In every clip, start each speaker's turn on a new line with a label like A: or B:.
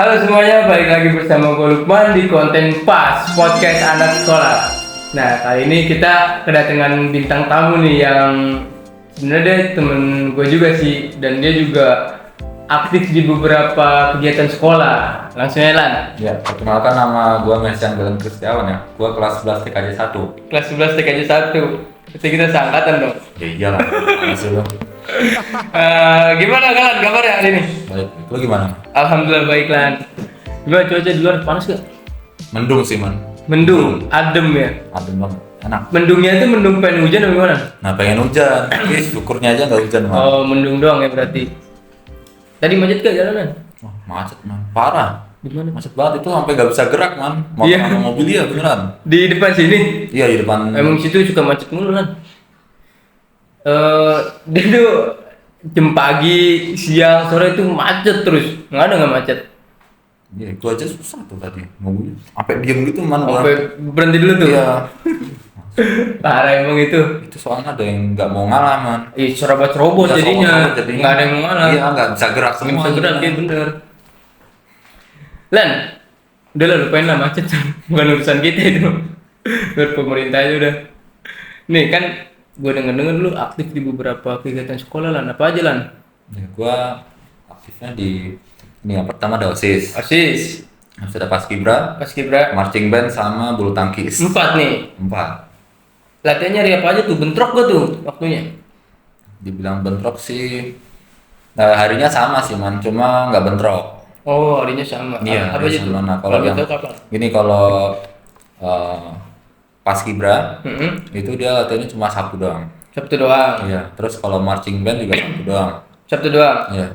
A: Halo semuanya, balik lagi bersama gue Lukman di konten Pas Podcast Anak Sekolah. Nah, kali ini kita kedatangan bintang tamu nih yang sebenarnya dia temen gue juga sih, dan dia juga aktif di beberapa kegiatan sekolah. Langsung ya Lan.
B: Ya, perkenalkan nama gue Mesian Galan Kristiawan ya. Gue kelas 11 TKJ 1.
A: Kelas 11 TKJ 1. Berarti kita seangkatan dong.
B: Ya iyalah, masih lo.
A: Gimana Lan kabarnya hari ini?
B: Baik, lo gimana?
A: Alhamdulillah baik Lan. Gimana cuaca di luar, panas gak?
B: Mendung sih man.
A: Mendung, adem ya.
B: Adem banget, enak.
A: Mendungnya itu mendung pengen hujan atau gimana?
B: Nah pengen hujan, tapi syukurnya aja nggak hujan man.
A: Oh, mendung doang ya berarti. Tadi macet gak jalanan?
B: Wah, macet man, parah.
A: Di mana?
B: Macet banget itu sampai nggak bisa gerak man. Motor
A: Iya.
B: sama mobil ya beneran.
A: Di depan sini.
B: Iya di depan.
A: Emang situ suka macet mulu kan? Dia tuh jam pagi, siang, sore itu macet terus. Nggak macet.
B: Iya itu aja susah tuh tadi mobil. Sampai diem gitu man.
A: Sampai berhenti dulu tuh.
B: Iya.
A: Parah emang itu.
B: Itu soalnya ada yang nggak mau ngalah man.
A: Ih, serobot
B: Iya,
A: jadinya.
B: serobot
A: Nggak ada yang mau ngalah.
B: Iya nggak bisa gerak
A: Nggak
B: semua.
A: bisa gerak,
B: gitu,
A: dia
B: man.
A: bener. Lan, udah lah lupain lah macet. Bukan urusan kita itu. Biar pemerintah aja udah. Nih kan, gue denger lu aktif di beberapa kegiatan sekolah Lan. Apa aja Lan?
B: Ya, gua aktifnya di ini yang pertama ada OSIS,
A: OSIS,
B: habis ada Paskibra,
A: Paskibra,
B: marching band sama bulu tangkis.
A: 4 nih.
B: 4.
A: Latihannya hari apa aja tuh? Bentrok gak tuh waktunya?
B: Dibilang bentrok sih, harinya sama sih man, cuma nggak bentrok.
A: Oh, harinya sama.
B: Iya,
A: Apa aja tuh?
B: sama. Nah, kalau yang
A: bentrok apa?
B: gini kalau Paskibra itu dia latihannya cuma Sabtu doang.
A: Sabtu doang.
B: Iya, terus kalau marching band juga Sabtu doang.
A: Sabtu doang.
B: Iya.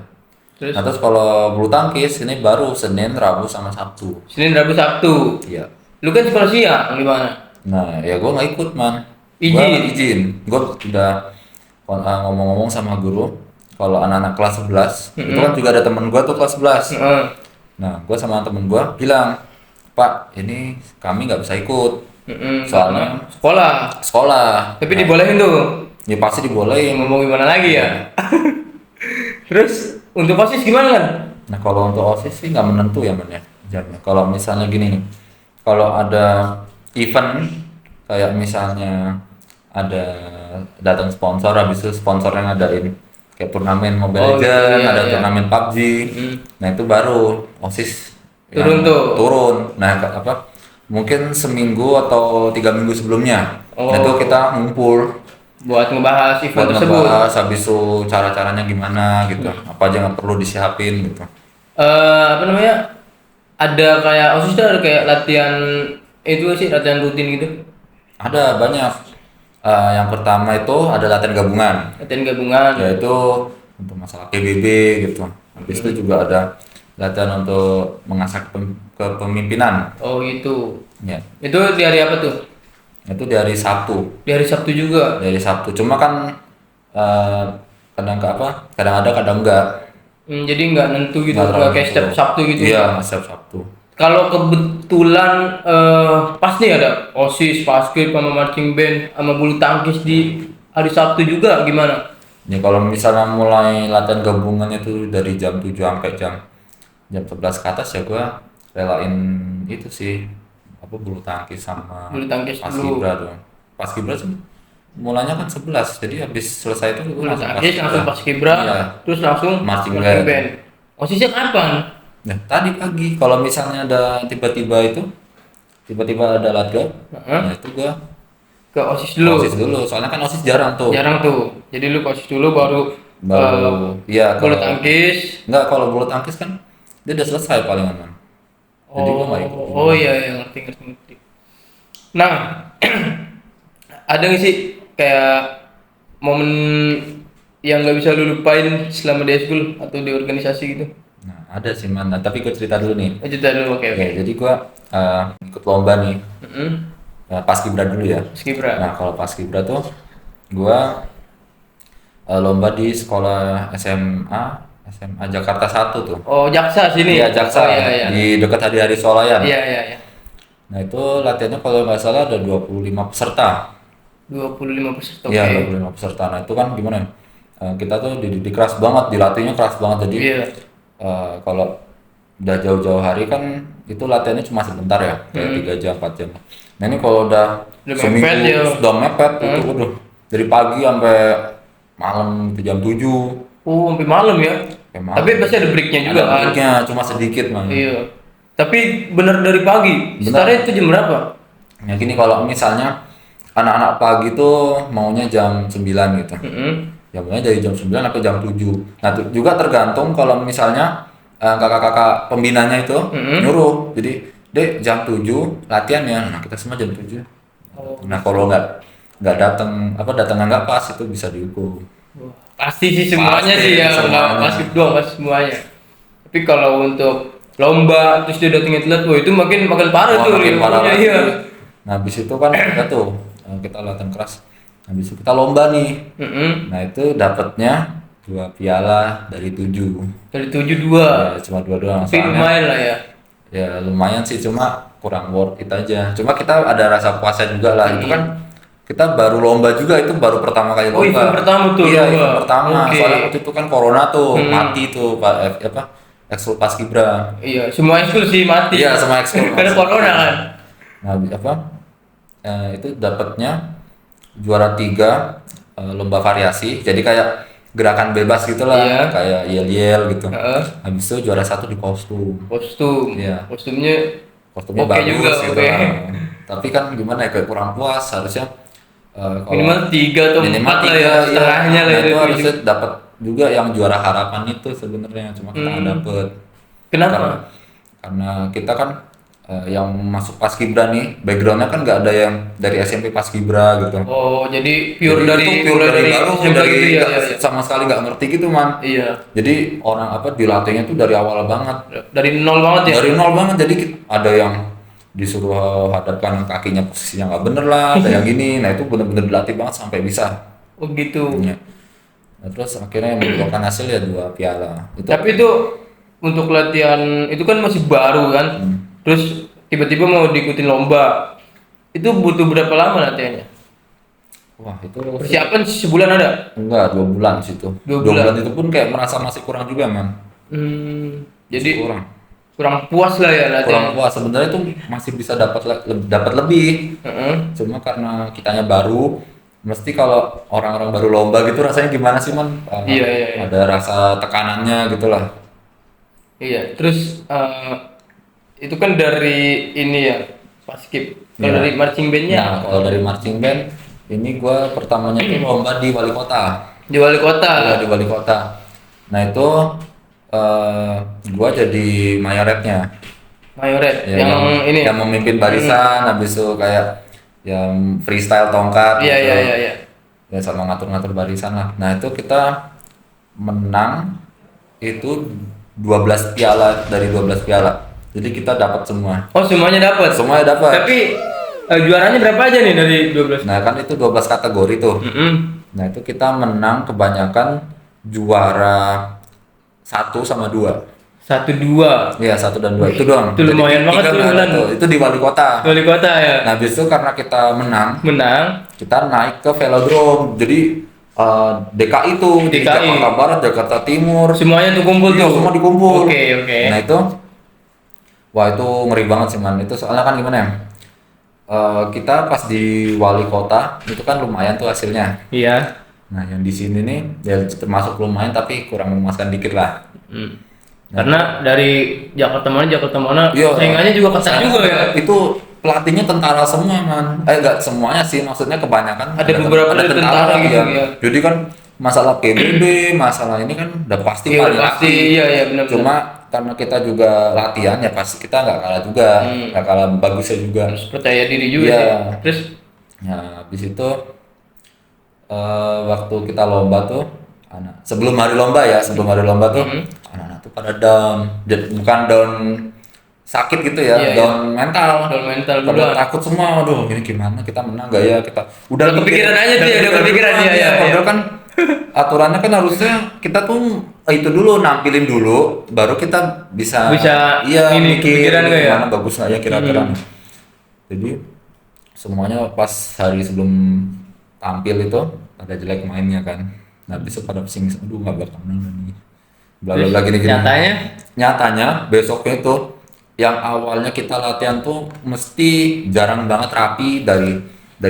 A: Terus
B: Nah, terus kalau bulu tangkis ini baru Senin, Rabu sama Sabtu.
A: Senin, Rabu, Sabtu.
B: Iya.
A: Lu kan sekolah siang gimana?
B: Nah, ya gue nggak ikut man.
A: Izin.
B: Gua izin. Gue udah ngomong-ngomong sama guru. Kalau anak-anak kelas 11 itu kan juga ada temen gue tuh kelas 11.
A: Heeh.
B: Nah, gue sama temen gue bilang, Pak, ini kami nggak bisa ikut. Soalnya
A: sekolah.
B: sekolah.
A: Tapi dibolehin tuh.
B: Ya pasti dibolehin.
A: Ngomong gimana lagi ya? Terus untuk OSIS gimana kan?
B: Nah, kalau untuk OSIS sih nggak menentu ya man ya jamnya. Kalau misalnya gini nih, kalau ada event kayak misalnya ada datang sponsor, habis itu sponsor yang ngadain kayak turnamen Mobile Legends,
A: iya,
B: ada
A: iya.
B: turnamen PUBG. Nah itu baru OSIS
A: Turun
B: yang
A: tuh.
B: turun. Nah apa? Mungkin seminggu atau 3 minggu sebelumnya. Nah itu kita ngumpul
A: Buat ngebahas event
B: buat
A: tersebut.
B: ngebahas habis itu cara-caranya gimana gitu. Apa aja yang perlu disiapin gitu.
A: Apa namanya? Ada kayak OSIS tuh ada kayak latihan itu sih, latihan rutin gitu.
B: Ada banyak. Yang pertama itu ada latihan gabungan.
A: Latihan gabungan.
B: Yaitu untuk masalah PBB gitu. Habis itu juga ada latihan untuk mengasah kepemimpinan.
A: Oh gitu.
B: Ya.
A: Itu di hari apa tuh?
B: Itu di hari Sabtu.
A: Di hari Sabtu juga.
B: Dari Sabtu. Cuma kan kadang nggak apa? Kadang ada, kadang enggak.
A: Jadi nggak nentu gitu,
B: Nggak
A: nggak kayak
B: terlalu
A: setiap
B: nentu.
A: Sabtu gitu.
B: Iya, setiap Sabtu.
A: Kalau kebetulan pasti ada OSIS, Paskib, sama marching band, sama bulu tangkis di hari Sabtu juga gimana?
B: Ya kalau misalnya mulai latihan gabungan itu dari jam 7 sampai jam 11 ke atas ya gua relain itu sih apa bulu tangkis sama
A: Bulu tangkis
B: Paskibra dong. Paskibra sih mulanya kan 11. Jadi habis selesai itu
A: Bulu tangkis langsung Paskibra,
B: Iya.
A: terus langsung
B: Marching
A: marching
B: band.
A: band. OSISnya kapan?
B: Nah, tadi pagi kalau misalnya ada tiba-tiba ada latga, nah itu gua
A: Ke OSIS dulu.
B: OSIS dulu. Soalnya kan OSIS jarang tuh.
A: Jarang tuh. Jadi lu ke OSIS dulu baru
B: Iya
A: bulu
B: kalau
A: tangkis.
B: enggak kalau bulu tangkis kan dia udah selesai palingan man. Jadi gua nggak ikut.
A: Oh iya ngerti. Nah, ada nggak sih kayak momen yang nggak bisa lu lupain selama di school atau di organisasi gitu?
B: Nah, ada sih man. Nah, tapi gua cerita dulu nih.
A: Cerita dulu, oke.
B: Oke, jadi gua ikut lomba nih. Paskibra dulu ya.
A: Paskibra.
B: Nah, kalau Paskibra tuh gua lomba di sekolah SMA Jakarta 1 tuh.
A: Oh, Jaksa sini.
B: Iya, Jaksa.
A: Oh, iya.
B: Di dekat Hari Solayan.
A: Iya.
B: Nah, itu latihannya kalau nggak salah ada 25 peserta.
A: 25 peserta.
B: Iya,
A: Oke.
B: 25 peserta. Nah, itu kan gimana ya? Kita tuh dididik keras banget, dilatihnya keras banget. Jadi
A: Iya.
B: kalau udah jauh-jauh hari kan itu latihannya cuma sebentar ya, kayak 3 jam 4 jam. Nah ini kalau udah
A: Udah
B: seminggu
A: mepet ya.
B: sudah mepet itu udah dari pagi sampai malam itu jam 7.
A: Oh, sampai malam ya.
B: Sampai malam.
A: Tapi pasti ada breaknya juga
B: Ada
A: kan.
B: breaknya cuma sedikit man.
A: Iya. Tapi bener dari pagi.
B: Bener.
A: Startnya itu jam berapa?
B: Ya gini kalau misalnya anak-anak pagi tuh maunya jam 9 gitu. Ya mulai dari jam 9 sampai jam 7. Nah itu juga tergantung kalau misalnya kakak-kakak pembinanya itu nyuruh. Jadi, Dek jam 7 latihan ya. Nah, kita semua jam 7.
A: Oh.
B: Nah, kalau nggak datangnya nggak pas itu bisa dihukum.
A: Pasti sih semuanya
B: Pasti,
A: sih ya, nggak
B: semuanya.
A: basket doang, pasti semuanya. Tapi kalau untuk lomba terus dia datengin telat, wah itu makin parah
B: Wah,
A: tuh
B: makin parah
A: ilmunya,
B: lagi.
A: iya.
B: Nah, habis itu kan kita tuh kita latihan keras. Habis itu kita lomba nih. Nah, itu dapatnya 2 piala dari 7.
A: Dari 7-2.
B: Ya, cuma 2 doang.
A: Tapi
B: Soalnya
A: lumayan lah ya.
B: ya lumayan sih, cuma kurang worth it aja. Cuma kita ada rasa puasnya juga lah. Itu kan kita baru lomba juga, itu baru pertama kali
A: Oh,
B: lomba.
A: event pertama tuh,
B: Iya,
A: lomba.
B: event pertama.
A: Oke.
B: Soalnya waktu itu kan corona tuh, mati tuh ekskul paskibra.
A: Iya, semua ekskul sih mati.
B: Iya, sama ekskul.
A: Karena corona kan.
B: Nah, itu dapatnya juara 3 lomba variasi. Jadi kayak gerakan bebas gitulah,
A: Iya.
B: kayak yel-yel gitu.
A: Heeh.
B: Habis itu juara 1 di kostum.
A: Kostum.
B: Iya.
A: Kostumnya
B: Kostumnya
A: Oke
B: bagus
A: juga,
B: gitu
A: oke.
B: lah. Tapi kan gimana ya, kayak kurang puas harusnya. Kalau
A: minimal 3 atau 4
B: minimal
A: lah
B: 3,
A: ya, setengahnya lah
B: nah,
A: itu.
B: itu harusnya dapat juga yang juara harapan itu sebenarnya, cuma kita nggak dapet.
A: Kenapa?
B: Karena kita kan yang masuk paskibra nih, backgroundnya kan nggak ada yang dari SMP paskibra gitu.
A: Oh, jadi pure
B: Jadi
A: dari
B: itu pure dari baru,
A: SMP
B: dari
A: gitu ya,
B: nggak-
A: ya, ya.
B: sama sekali nggak ngerti gitu man.
A: Iya.
B: Jadi orang dilatihnya tuh dari awal banget.
A: Dari nol banget ya.
B: Dari nol banget, jadi ada yang disuruh hadapkan kakinya posisinya nggak bener lah, ada yang gini. Nah itu bener-bener dilatih banget sampai bisa.
A: Oh gitu.
B: Ya. Nah, terus akhirnya yang membuahkan hasil ya 2 piala. Itu
A: Tapi itu untuk latihan itu kan masih baru kan. Terus tiba-tiba mau diikutin lomba. Itu butuh berapa lama latihannya?
B: wah itu
A: Persiapan sebulan ada?
B: enggak 2 bulan situ.
A: 2
B: 2
A: bulan.
B: bulan itu pun kayak merasa masih kurang juga man.
A: Jadi
B: Kurang.
A: kurang puas lah ya latihan.
B: Kurang puas sebenarnya itu masih bisa dapat lebih.
A: Heeh.
B: Cuma karena kitanya baru, mesti kalau orang-orang baru lomba gitu rasanya gimana sih man?
A: Iya, iya.
B: Ada rasa tekanannya gitulah.
A: Iya, terus itu kan dari ini ya, Paskib. Kalau
B: Iya.
A: dari marching bandnya
B: Nah, kalau dari marching band, ini gua pertamanya tuh lomba di wali kota.
A: di wali kota.
B: Iya, di wali kota. Nah itu gua jadi mayoretnya.
A: Mayoret
B: Ya,
A: yang ini.
B: yang memimpin barisan, habis itu kayak yang freestyle tongkat.
A: Iya,
B: gitu.
A: iya, iya, iya.
B: Ya sama ngatur-ngatur barisan lah. Nah itu kita menang itu 12 piala dari 12 piala. Jadi kita dapat semua.
A: Oh, semuanya dapat.
B: Semuanya dapat.
A: Tapi juaranya berapa aja nih dari 12?
B: Nah kan itu 12 kategori tuh. Nah itu kita menang kebanyakan juara 1 sama 2.
A: 1-2.
B: Iya 1 dan 2 itu doang.
A: Itu lumayan
B: Jadi
A: banget
B: tiga
A: tuh,
B: nggak ada
A: Bulan.
B: tuh. Itu di wali kota.
A: Wali kota ya.
B: Nah habis itu karena kita menang,
A: Menang.
B: kita naik ke velodrome. Jadi DKI itu di
A: DKI.
B: Jakarta Barat, Jakarta Timur.
A: Semuanya tuh kumpul
B: Iya,
A: tuh.
B: semua dikumpul.
A: Oke, oke.
B: Nah itu, wah itu ngeri banget sih man. Itu soalnya kan gimana ya? Kita pas di wali kota itu kan lumayan tuh hasilnya.
A: Iya.
B: Nah yang di sini nih ya termasuk lumayan tapi kurang memuaskan dikit lah.
A: Karena dari Jakarta mana
B: Iya.
A: saingannya juga ketat
B: Soalnya
A: juga ya.
B: Itu pelatihnya tentara semua man. Enggak semuanya sih, maksudnya kebanyakan
A: Ada beberapa dari tentara gitu, ya.
B: Jadi kan masalah PBB, masalah ini kan udah pasti
A: Iya,
B: paling
A: pasti
B: rapi.
A: iya ya benar.
B: Cuma karena kita juga latihan ya pasti kita nggak kalah juga, nggak kalah bagusnya juga.
A: harus percaya diri juga
B: Iya.
A: sih. Terus
B: Nah habis itu waktu kita lomba tuh sebelum hari lomba tuh anak-anak tuh pada down, bukan down sakit gitu ya,
A: Iya,
B: down mental.
A: down mental
B: Pada
A: duluan.
B: takut semua, aduh ini gimana kita menang gak ya kita
A: Udah kepikiran aja tuh ya, udah kepikiran, iya, iya,
B: Padahal
A: iya.
B: kan aturannya kan harusnya kita tuh itu dulu nampilin dulu, baru kita bisa iya
A: ini
B: mikir
A: kepikiran nggak ya?
B: gimana bagus nggak ya kira-kira. Jadi semuanya pas hari sebelum tampil itu pada jelek mainnya kan. Nah besok pada pusing, aduh nggak bakal menang nih. bla bla bla gini-gini.
A: Nyatanya
B: Besoknya itu yang awalnya kita latihan tuh mesti jarang banget rapi dari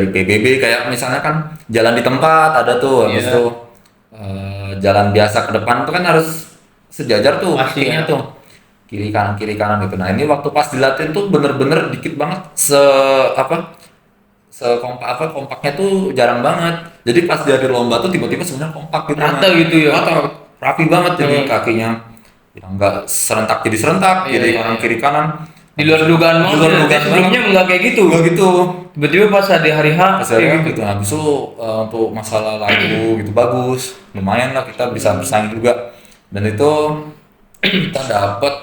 B: PBB, kayak misalnya kan jalan di tempat ada tuh, habis
A: Iya.
B: itu jalan biasa ke depan tuh kan harus sejajar tuh
A: Pasti,
B: kakinya
A: ya.
B: tuh, kiri kanan gitu. Nah ini waktu pas dilatih tuh bener-bener dikit banget, kompaknya tuh jarang banget. Jadi pas di hari lomba tuh tiba-tiba sebenarnya kompak gitu.
A: Rata
B: Mas.
A: gitu ya?
B: Rata, rapi banget jadi
A: Hmm.
B: kakinya. Yang enggak serentak jadi serentak,
A: Iya,
B: jadi
A: iya,
B: kanan
A: iya.
B: kiri kanan.
A: Di luar dugaan
B: Di
A: banget.
B: luar
A: Ya.
B: dugaan
A: Sebelumnya
B: banget.
A: nggak kayak gitu.
B: Enggak gitu.
A: Tiba-tiba pas di hari H
B: Pas
A: kayak
B: hari
A: gitu.
B: gitu. Habis itu untuk masalah lagu gitu bagus. Lumayan lah kita bisa bersaing juga. Dan itu kita dapat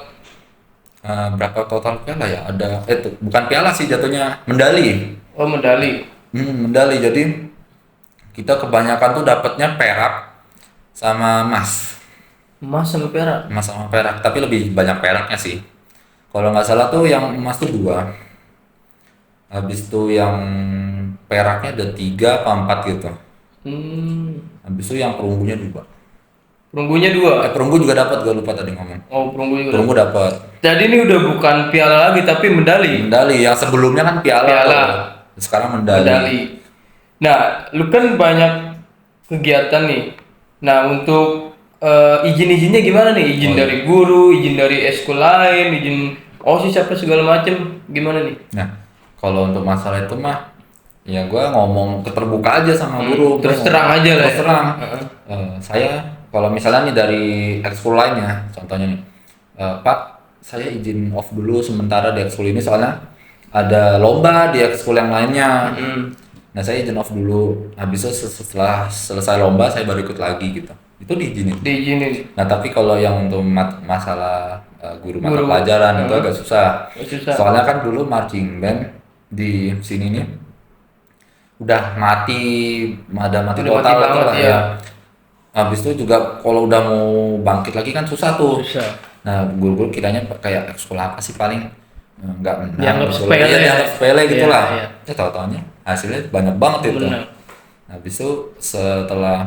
B: berapa total piala ya? Ada tuh, bukan piala sih jatuhnya, medali.
A: Oh, medali.
B: Medali. Jadi kita kebanyakan tuh dapatnya perak sama emas.
A: Emas sama perak.
B: Emas sama perak, tapi lebih banyak peraknya sih. Kalau nggak salah tuh yang emas tuh 2. Habis itu yang peraknya ada 3 apa 4 gitu. Habis itu yang perunggunya 2.
A: Perunggunya 2.
B: Perunggu juga dapat, gue lupa tadi ngomong.
A: Oh, perunggu juga.
B: Perunggu dapat.
A: Jadi ini udah bukan piala lagi tapi medali.
B: Medali yang sebelumnya kan piala.
A: Piala.
B: Tuh. Sekarang medali.
A: Nah, lu kan banyak kegiatan nih. Nah, untuk izin-izinnya gimana nih? Izin
B: Oh, iya.
A: dari guru, izin dari eskul lain, izin OSIS apa segala macem, gimana nih?
B: Nah, kalau untuk masalah itu mah, ya gue ngomong keterbuka aja sama guru.
A: terus
B: Gua
A: terang
B: ngomong-
A: aja lah
B: Terus
A: ya.
B: terang. Saya kalau misalnya nih dari ekskul lainnya, contohnya nih, Pak, saya izin off dulu sementara di ekskul ini soalnya ada lomba di ekskul yang lainnya. Nah saya izin off dulu. Habis itu setelah selesai lomba saya baru ikut lagi gitu. Itu diizinin.
A: Diizinin.
B: Nah tapi kalau yang untuk masalah guru mata
A: Guru.
B: pelajaran itu agak susah.
A: Susah.
B: Soalnya kan dulu marching band di sini nih udah mati
A: Udah
B: total
A: mati
B: itu
A: banget,
B: lah
A: ya.
B: ya. Habis itu juga kalau udah mau bangkit lagi kan susah tuh.
A: Susah.
B: Nah guru-guru kiranya kayak ekskul apa sih paling nggak menang.
A: Dianggap
B: ekskul-
A: sepele.
B: iya, dianggap sepele gitu
A: Iya,
B: lah.
A: iya.
B: Ya tahu-taunya hasilnya banyak banget itu.
A: Menang.
B: Habis itu setelah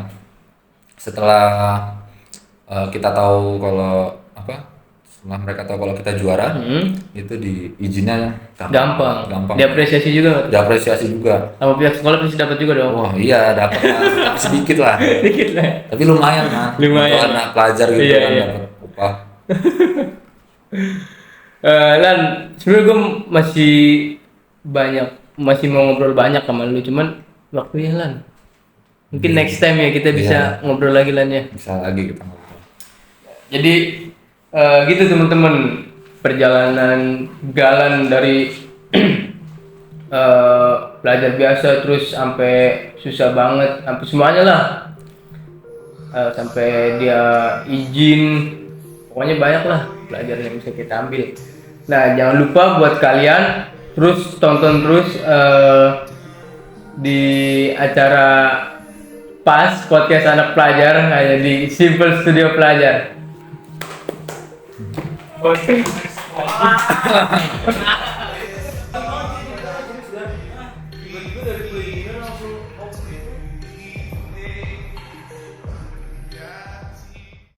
B: kita tahu kalau setelah mereka tahu kalau kita juara, itu izinnya
A: Gampang.
B: gampang.
A: Diapresiasi juga.
B: Diapresiasi juga.
A: Sama pihak sekolah pasti dapat juga dong.
B: Wah iya dapat lah, tapi sedikit lah.
A: Dikit lah.
B: Tapi lumayan lah.
A: Lumayan.
B: Untuk anak pelajar gitu
A: Iya,
B: kan
A: iya.
B: dapat upah.
A: Lan, sebenarnya gue masih mau ngobrol banyak sama lu, cuman waktunya Lan. Mungkin next time ya kita bisa ngobrol lagi Lan ya.
B: Bisa lagi kita ngobrol.
A: Jadi gitu teman-teman, perjalanan Galan dari pelajar biasa terus sampai susah banget, sampai semuanya lah. Sampai dia izin, pokoknya banyak lah pelajaran yang bisa kita ambil. Nah jangan lupa buat kalian terus tonton terus di acara PAS podcast anak pelajar hanya di Simple Studio Pelajar. Oke.